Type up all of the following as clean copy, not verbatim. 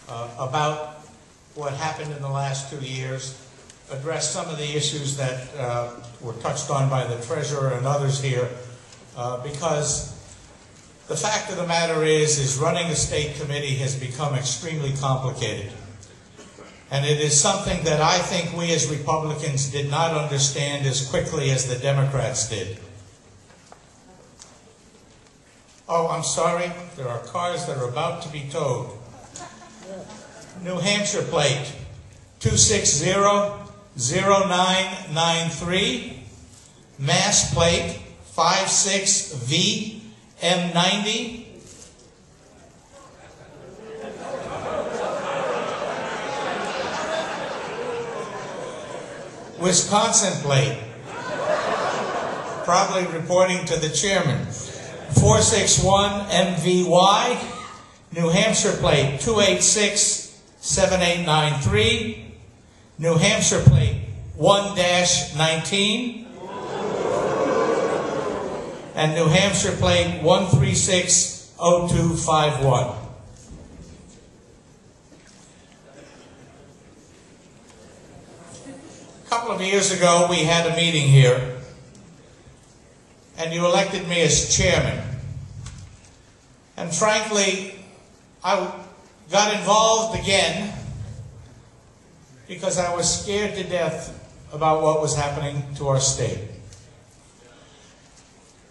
about what happened in the last 2 years, address some of the issues that were touched on by the treasurer and others here, because the fact of the matter is running a state committee has become extremely complicated. And it is something that I think we as Republicans did not understand as quickly as the Democrats did. Oh, I'm sorry, there are cars that are about to be towed. New Hampshire plate, 260-0993, Mass plate, 56V-M90, Wisconsin plate, probably reporting to the chairman, 461MVY, New Hampshire plate, 286-7893, New Hampshire plate, 1-19, and New Hampshire plate, 1360251. A couple of years ago, we had a meeting here, and you elected me as chairman. And frankly, I got involved again because I was scared to death about what was happening to our state.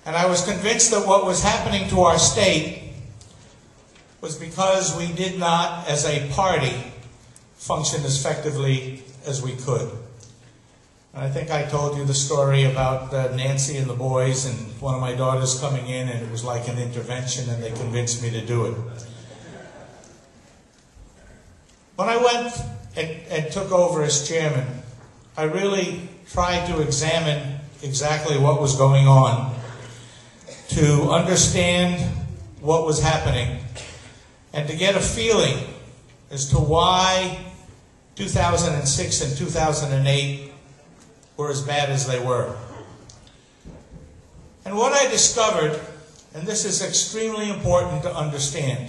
And I was convinced that what was happening to our state was because we did not, as a party, function as effectively as we could. And I think I told you the story about Nancy and the boys and one of my daughters coming in, and it was like an intervention, and they convinced me to do it. When I went and took over as chairman, I really tried to examine exactly what was going on, to understand what was happening, and to get a feeling as to why 2006 and 2008 were as bad as they were. And what I discovered, and this is extremely important to understand,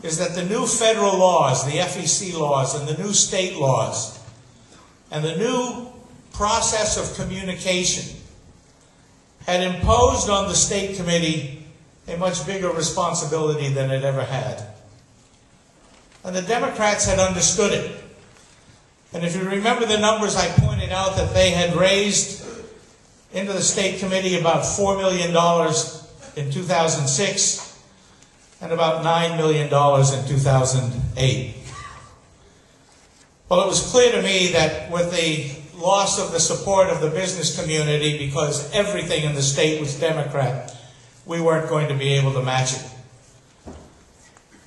is that the new federal laws, the FEC laws, and the new state laws, and the new process of communication had imposed on the state committee a much bigger responsibility than it ever had. And the Democrats had understood it. And if you remember the numbers, I pointed out that they had raised into the state committee about $4 million in 2006 and about $9 million in 2008. Well, it was clear to me that with the loss of the support of the business community, because everything in the state was Democrat, we weren't going to be able to match it.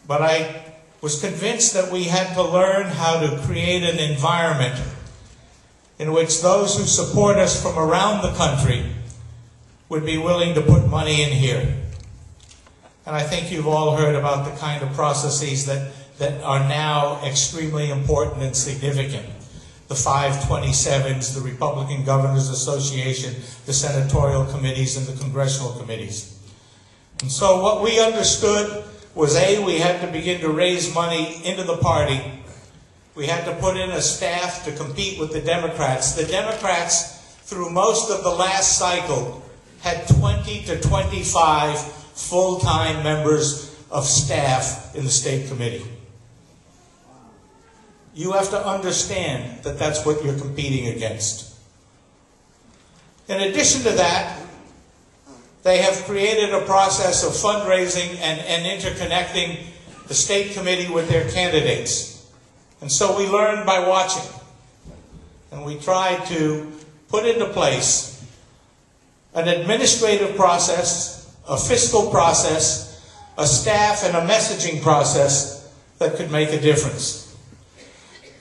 But I was convinced that we had to learn how to create an environment in which those who support us from around the country would be willing to put money in here. And I think you've all heard about the kind of processes that are now extremely important and significant. The 527s, the Republican Governors Association, the senatorial committees, and the congressional committees. And so what we understood was, A, we had to begin to raise money into the party. We had to put in a staff to compete with the Democrats. The Democrats, through most of the last cycle, had 20 to 25 full-time members of staff in the state committee. You have to understand that that's what you're competing against. In addition to that, they have created a process of fundraising and interconnecting the state committee with their candidates. And so we learned by watching. And we tried to put into place an administrative process, a fiscal process, a staff and a messaging process that could make a difference.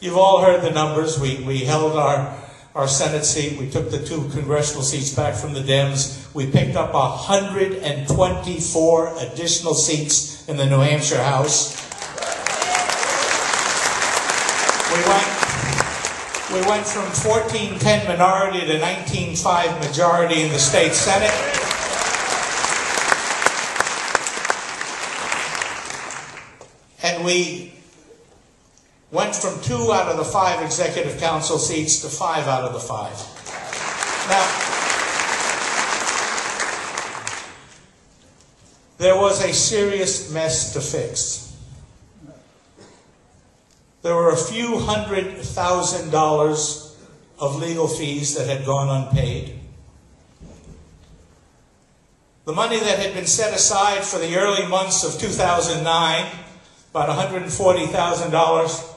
You've all heard the numbers. We held our Senate seat. We took the 2 congressional seats back from the Dems. We picked up 124 additional seats in the New Hampshire House. We went from 14-10 minority to 19-5 majority in the state Senate. And we went from 2 out of the 5 executive council seats to 5 out of the 5. Now, there was a serious mess to fix. There were a few $100,000 of legal fees that had gone unpaid. The money that had been set aside for the early months of 2009, about $140,000,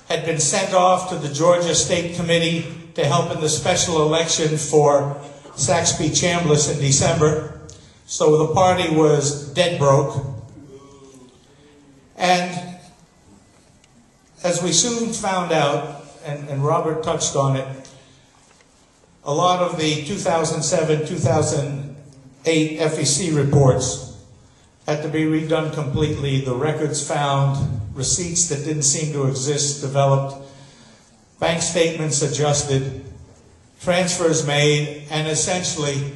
had been sent off to the Georgia State Committee to help in the special election for Saxby-Chambliss in December. So the party was dead broke. And as we soon found out, and Robert touched on it, a lot of the 2007-2008 FEC reports had to be redone completely. The records found, receipts that didn't seem to exist developed, bank statements adjusted, transfers made, and essentially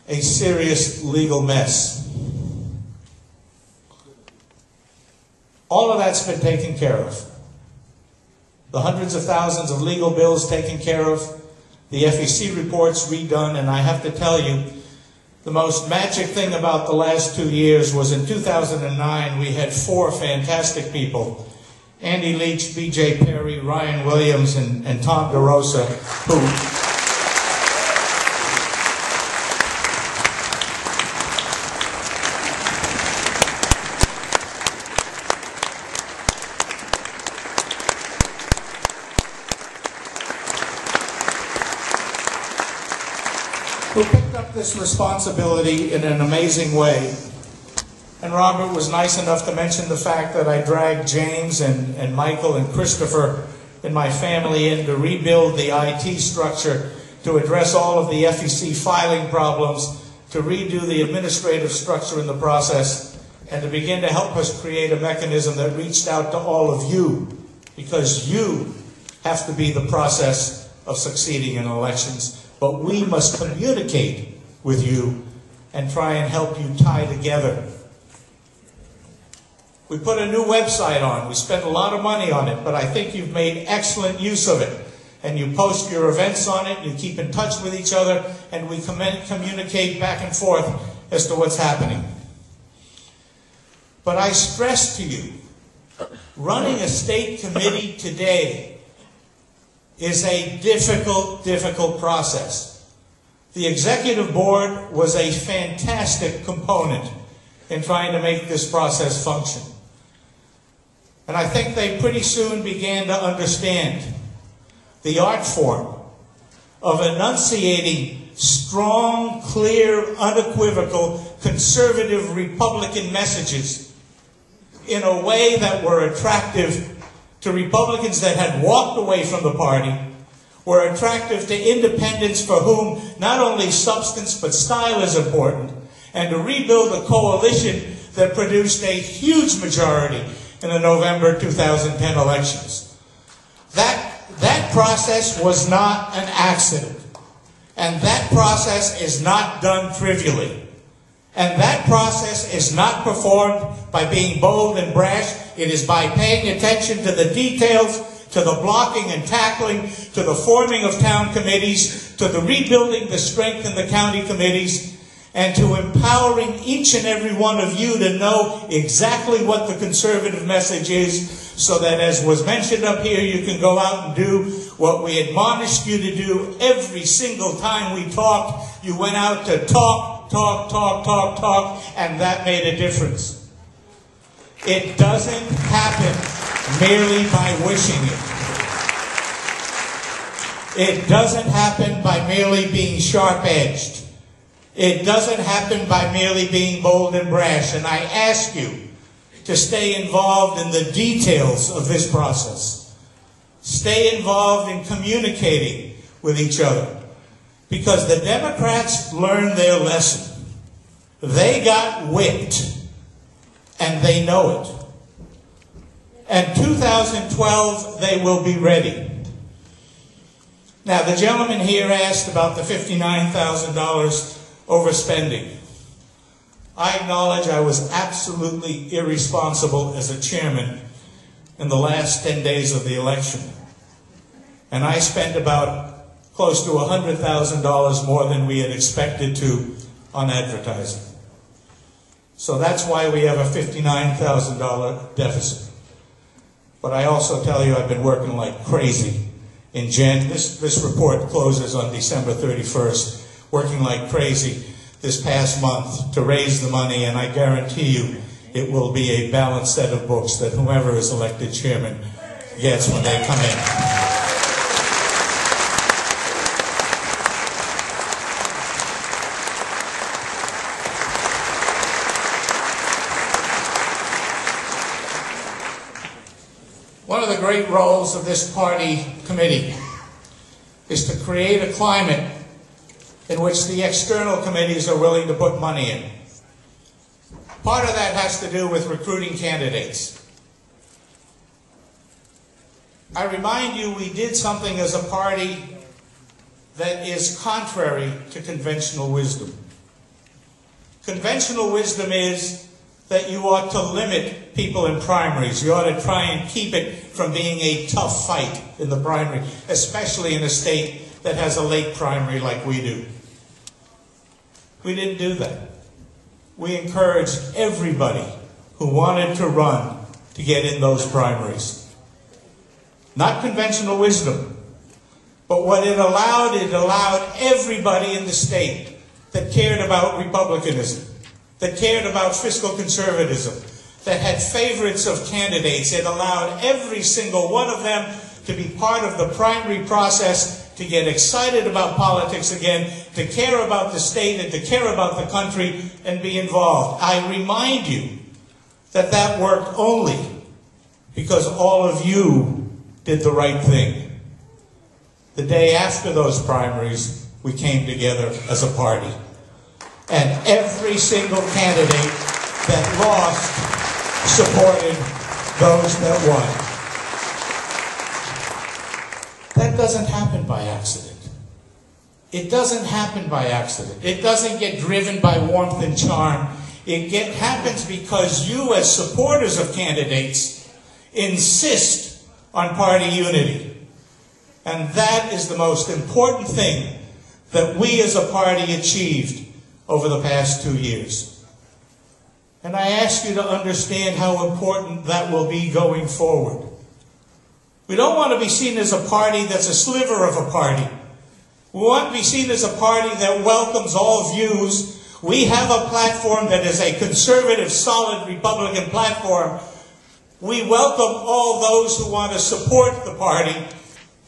a serious legal mess. All of that's been taken care of. The hundreds of thousands of legal bills taken care of, the FEC reports redone, and I have to tell you, the most magic thing about the last 2 years was in 2009, we had 4 fantastic people, Andy Leach, B.J. Perry, Ryan Williams, and Tom DeRosa, who picked up this responsibility in an amazing way. And Robert was nice enough to mention the fact that I dragged James and Michael and Christopher and my family in to rebuild the IT structure, to address all of the FEC filing problems, to redo the administrative structure in the process, and to begin to help us create a mechanism that reached out to all of you, because you have to be the process of succeeding in elections. But we must communicate with you and try and help you tie together. We put a new website on. We spent a lot of money on it, but I think you've made excellent use of it. And you post your events on it, you keep in touch with each other, and we communicate back and forth as to what's happening. But I stress to you, running a state committee today is a difficult, difficult process. The executive board was a fantastic component in trying to make this process function. And I think they pretty soon began to understand the art form of enunciating strong, clear, unequivocal, conservative Republican messages in a way that were attractive to Republicans that had walked away from the party, were attractive to independents for whom not only substance but style is important, and to rebuild a coalition that produced a huge majority in the November 2010 elections. That process was not an accident, and that process is not done trivially. And that process is not performed by being bold and brash. It is by paying attention to the details, to the blocking and tackling, to the forming of town committees, to the rebuilding the strength in the county committees, and to empowering each and every one of you to know exactly what the conservative message is, so that, as was mentioned up here, you can go out and do what we admonished you to do every single time we talked. You went out to talk, and that made a difference. It doesn't happen merely by wishing it. It doesn't happen by merely being sharp-edged. It doesn't happen by merely being bold and brash. And I ask you to stay involved in the details of this process. Stay involved in communicating with each other. Because the Democrats learned their lesson. They got whipped, and they know it. And 2012, they will be ready. Now, the gentleman here asked about the $59,000 overspending. I acknowledge I was absolutely irresponsible as a chairman in the last 10 days of the election. And I spent about close to $100,000 more than we had expected to on advertising. So that's why we have a $59,000 deficit. But I also tell you I've been working like crazy in this report closes on December 31st, working like crazy this past month to raise the money, and I guarantee you it will be a balanced set of books that whomever is elected chairman gets when they come in. One of the great roles of this party committee is to create a climate in which the external committees are willing to put money in. Part of that has to do with recruiting candidates. I remind you, we did something as a party that is contrary to conventional wisdom. Conventional wisdom is that you ought to limit people in primaries. You ought to try and keep it from being a tough fight in the primary, especially in a state that has a late primary like we do. We didn't do that. We encouraged everybody who wanted to run to get in those primaries. Not conventional wisdom, but what it allowed everybody in the state that cared about republicanism, that cared about fiscal conservatism, that had favorites of candidates. It allowed every single one of them to be part of the primary process, to get excited about politics again, to care about the state and to care about the country and be involved. I remind you that that worked only because all of you did the right thing. The day after those primaries, we came together as a party. And every single candidate that lost supported those that won. That doesn't happen by accident. It doesn't happen by accident. It doesn't get driven by warmth and charm. It happens because you, as supporters of candidates, insist on party unity. And that is the most important thing that we as a party achieved over the past 2 years. And I ask you to understand how important that will be going forward. We don't want to be seen as a party that's a sliver of a party. We want to be seen as a party that welcomes all views. We have a platform that is a conservative, solid Republican platform. We welcome all those who want to support the party.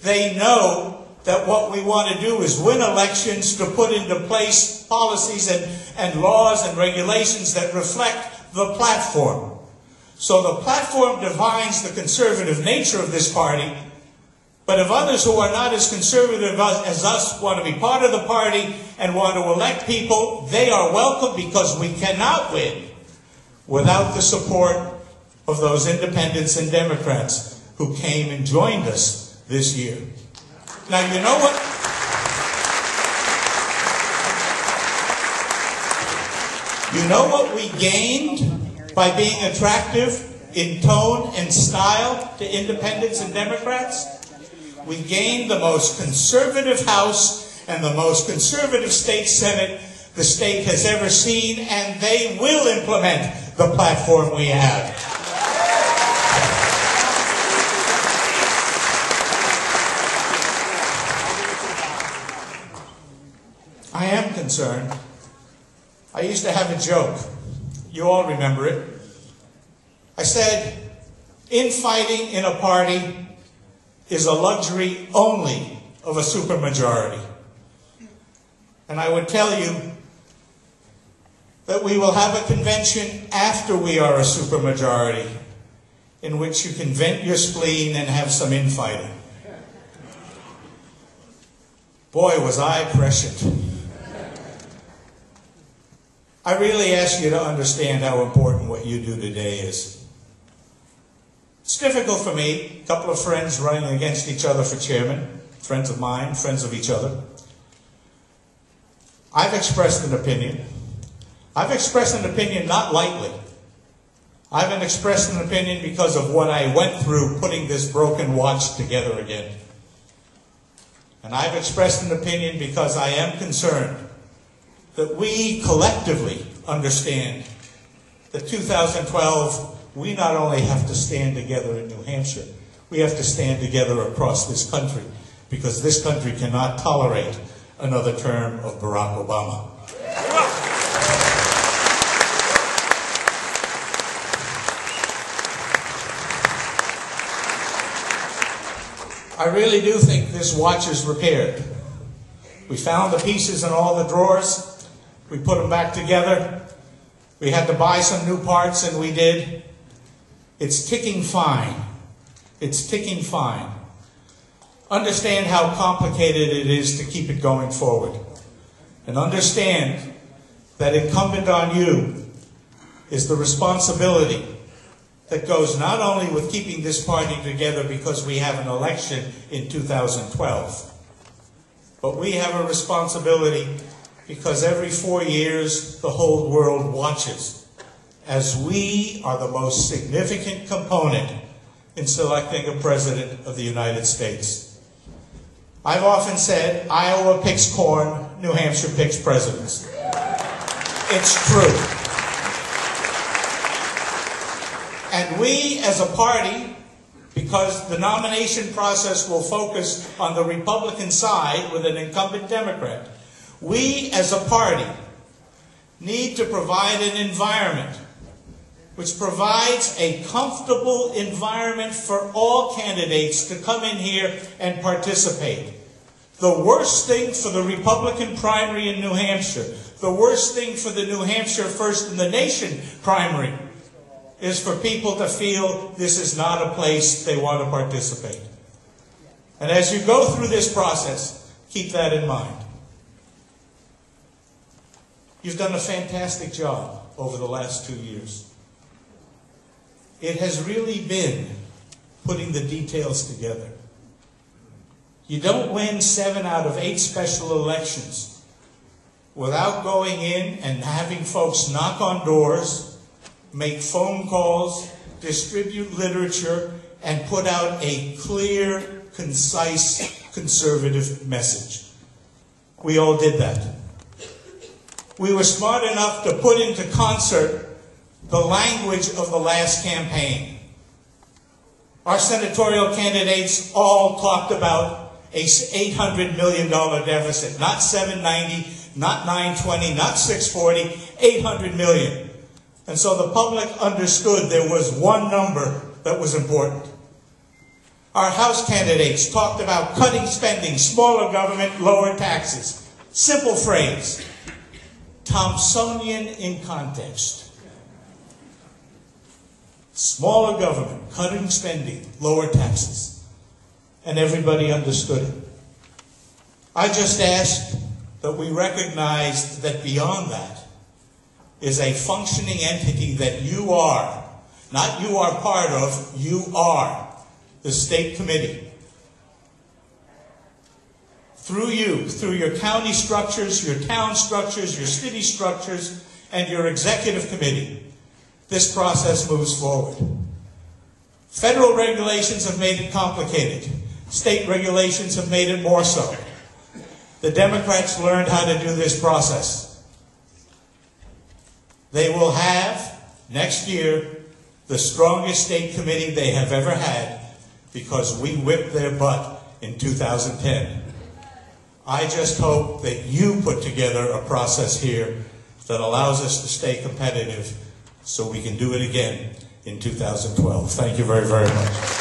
They know that what we want to do is win elections to put into place policies and laws and regulations that reflect the platform. So the platform defines the conservative nature of this party, but if others who are not as conservative as us want to be part of the party and want to elect people, they are welcome, because we cannot win without the support of those independents and Democrats who came and joined us this year. Now, you know what? You know what we gained by being attractive in tone and style to independents and Democrats? We gained the most conservative House and the most conservative state Senate the state has ever seen, and they will implement the platform we have. I am concerned. I used to have a joke. You all remember it. I said, infighting in a party is a luxury only of a supermajority. And I would tell you that we will have a convention after we are a supermajority in which you can vent your spleen and have some infighting. Boy, was I prescient. I really ask you to understand how important what you do today is. It's difficult for me, a couple of friends running against each other for chairman, friends of mine, friends of each other. I've expressed an opinion. I've expressed an opinion not lightly. I haven't expressed an opinion because of what I went through putting this broken watch together again. And I've expressed an opinion because I am concerned that we collectively understand that 2012, we not only have to stand together in New Hampshire, we have to stand together across this country, because this country cannot tolerate another term of Barack Obama. I really do think this watch is repaired. We found the pieces in all the drawers. We put them back together. We had to buy some new parts, and we did. It's ticking fine. It's ticking fine. Understand how complicated it is to keep it going forward. And understand that incumbent on you is the responsibility that goes not only with keeping this party together because we have an election in 2012, but we have a responsibility because every 4 years the whole world watches, as we are the most significant component in selecting a president of the United States. I've often said, Iowa picks corn, New Hampshire picks presidents. It's true. And we as a party, because the nomination process will focus on the Republican side with an incumbent Democrat, we as a party need to provide an environment which provides a comfortable environment for all candidates to come in here and participate. The worst thing for the Republican primary in New Hampshire, the worst thing for the New Hampshire First in the Nation primary, is for people to feel this is not a place they want to participate. And as you go through this process, keep that in mind. You've done a fantastic job over the last 2 years. It has really been putting the details together. You don't win 7 out of 8 special elections without going in and having folks knock on doors, make phone calls, distribute literature, and put out a clear, concise, conservative message. We all did that. We were smart enough to put into concert the language of the last campaign. Our senatorial candidates all talked about a $800 million deficit, not $790, not $920, not $640, $800 million. And so the public understood there was one number that was important. Our House candidates talked about cutting spending, smaller government, lower taxes. Simple phrase. Thompsonian in context. Smaller government, cutting spending, lower taxes. And everybody understood it. I just asked that we recognized that beyond that is a functioning entity that you are, not you are part of, you are the state committee. Through you, through your county structures, your town structures, your city structures, and your executive committee, this process moves forward. Federal regulations have made it complicated. State regulations have made it more so. The Democrats learned how to do this process. They will have, next year, the strongest state committee they have ever had because we whipped their butt in 2010. I just hope that you put together a process here that allows us to stay competitive so we can do it again in 2012. Thank you very, very much.